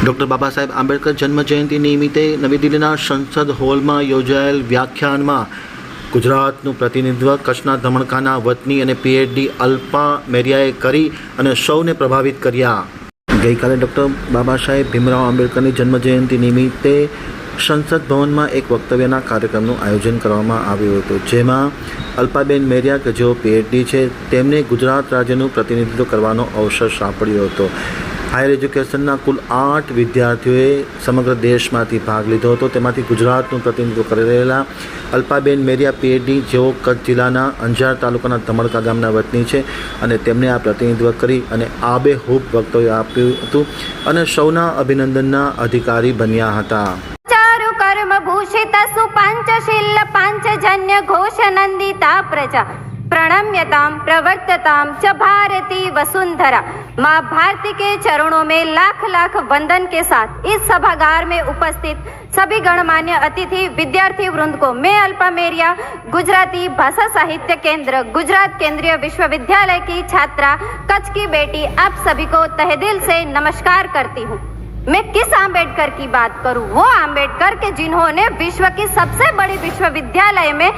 Doctor Baba Saheb Ambedkar જન્મજયંતિ નિમિત્તે નવી દિલ્હીના સંસદ હોલમાં યોજાયેલ વ્યાખ્યાનમાં ગુજરાતનું પ્રતિનિધિત્વ કચ્છના ધમણકાના વતની અને પીએચડી અલ્પા મેરિયાએ કરી અને સૌને પ્રભાવિત કર્યા. ગઈકાલે ડૉક્ટર બાબા સાહેબ ભીમરાવ આંબેડકરની જન્મજયંતિ નિમિત્તે સંસદ ભવનમાં એક વક્તવ્યના કાર્યક્રમનું આયોજન કરવામાં આવ્યું હતું, જેમાં અલ્પાબેન મેરિયા કે જેઓ પીએચડી છે તેમને ગુજરાત રાજ્યનું પ્રતિનિધિત્વ કરવાનો અવસર સાંપડ્યો હતો. હાયર એજ્યુકેશનના કુલ 8 વિદ્યાર્થીઓએ સમગ્ર દેશમાંથી ભાગ લીધો હતો. તેમાંથી ગુજરાતનું પ્રતિનિધિત્વ કરી રહેલા અલ્પાબેન મેરિયા પીએચડી, જેઓ કચ્છ જિલ્લાના અંજાર તાલુકાના ધમણકા ગામના વતની છે અને તેમણે આ પ્રતિનિધિત્વ કરી અને આબેહૂબ વક્તવ્ય આપ્યું હતું અને સૌના અભિનંદનના અધિકારી બન્યા હતા. कर्म भूषित सुपंचशील पंचजन्य घोष नंदिता प्रजा प्रणम्यताम प्रवर्तताम च भारती वसुंधरा. माँ भारती के चरणों में लाख लाख वंदन के साथ इस सभागार में उपस्थित सभी गणमान्य अतिथि विद्यार्थी वृंद को मैं अल्पा मेरिया गुजराती भाषा साहित्य केंद्र गुजरात केंद्रीय विश्वविद्यालय की छात्रा कच्छ की बेटी आप सभी को तहे दिल से नमस्कार करती हूँ. मैं किस आम्बेडकर की बात करूं? वो आम्बेडकर के जिन्होंने विश्व की सबसे बड़ी विश्वविद्यालय में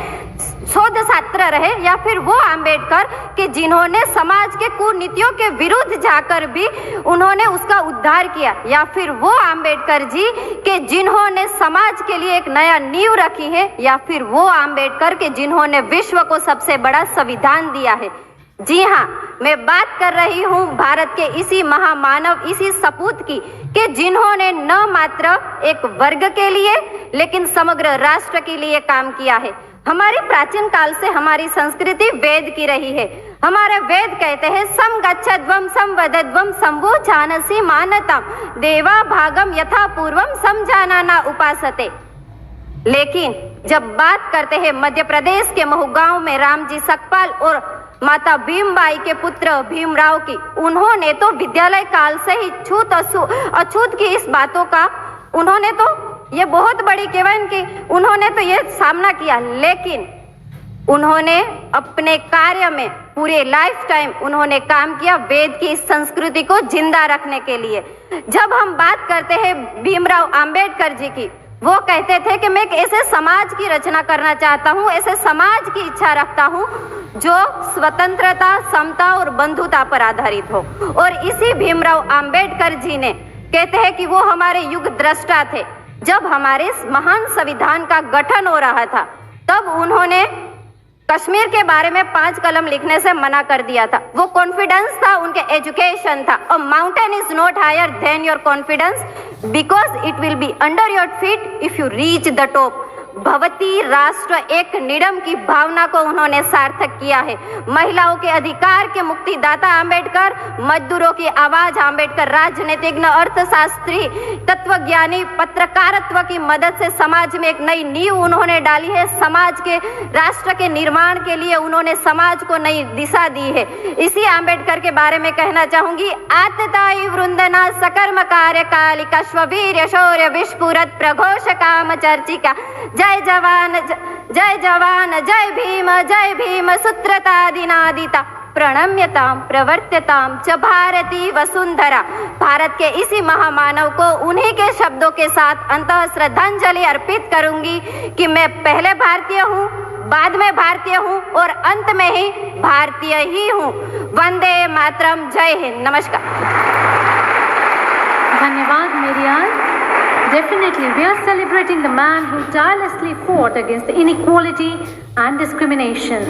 शोध छात्र रहे, या फिर वो आम्बेडकर के जिन्होंने समाज के कुनीतियों के विरुद्ध जाकर भी उन्होंने उसका उद्धार किया, या फिर वो आम्बेडकर जी के जिन्होंने समाज के लिए एक नया नींव रखी है, या फिर वो आम्बेडकर के जिन्होंने विश्व को सबसे बड़ा संविधान दिया है. जी हाँ, मैं बात कर रही हूँ भारत के इसी महामानव, इसी सपूत की कि जिन्होंने न मात्र एक वर्ग के लिए लेकिन समग्र राष्ट्र के लिए काम किया है. हमारी प्राचीन काल से हमारी संस्कृति वेद की रही है. हमारे वेद कहते हैं सम गच्छध्वम संवदध्वम संवोचानसी मानतम देवा भागम यथा पूर्वम समझाना उपासते. लेकिन जब बात करते हैं मध्य प्रदेश के महू गांव में रामजी सकपाल और माता भीमबाई के पुत्र भीमराव की, उन्होंने तो विद्यालय काल से ही छूत अछूत की इस बातों का उन्होंने तो ये बहुत बड़ी केवल कि उन्होंने तो ये सामना किया, लेकिन उन्होंने अपने कार्य में पूरे लाइफ टाइम उन्होंने काम किया वेद की इस संस्कृति को जिंदा रखने के लिए. जब हम बात करते हैं भीमराव आम्बेडकर जी की, वो कहते थे कि मैं एक ऐसे समाज की रचना करना चाहता हूँ, ऐसे समाज की इच्छा रखता हूँ जो स्वतंत्रता, समता और बंधुता पर आधारित हो. और इसी भीमराव आम्बेडकर जी ने कहते हैं कि वो हमारे युग दृष्टा थे. जब हमारे इस महान संविधान का गठन हो रहा था, तब उन्होंने कश्मीर के बारे में 5 कलम लिखने से मना कर दिया था. वो कॉन्फिडेंस था, उनके एजुकेशन था. A mountain is not higher than your confidence because it will be under your feet if you reach the top. भवती राष्ट्र एक निडम की भावना को उन्होंने सार्थक किया है. महिलाओं के अधिकार के मुक्तिदाता आम्बेडकर, मजदूरों की आवाज आम्बेडकर, राजनीतिज्ञ, अर्थशास्त्री, तत्वज्ञानी, पत्रकारित्व की मदद से समाज में एक नई नींव उन्होंने डाली है. समाज के राष्ट्र के निर्माण के लिए उन्होंने समाज को नई दिशा दी है. इसी आम्बेडकर के बारे में कहना चाहूंगी. आतताई वृंदना सकर्म कार्य कालिका स्ववीर्य शौर्य विस्फुरत प्रघोष काम चर्चिका. जय जवान जय भीम सूत्रतादिनादिता प्रणम्यताम प्रवर्त्यताम च भारती वसुंधरा. भारत के इसी महामानव को उन्हीं के शब्दों के साथ अंतः श्रद्धांजलि अर्पित करूंगी कि मैं पहले भारतीय हूँ, बाद में भारतीय हूँ और अंत में ही भारतीय ही हूँ. वंदे मातरम. जय हिंद. नमस्कार. धन्यवाद Marian. Definitely, we are celebrating the man who tirelessly fought against inequality and discrimination.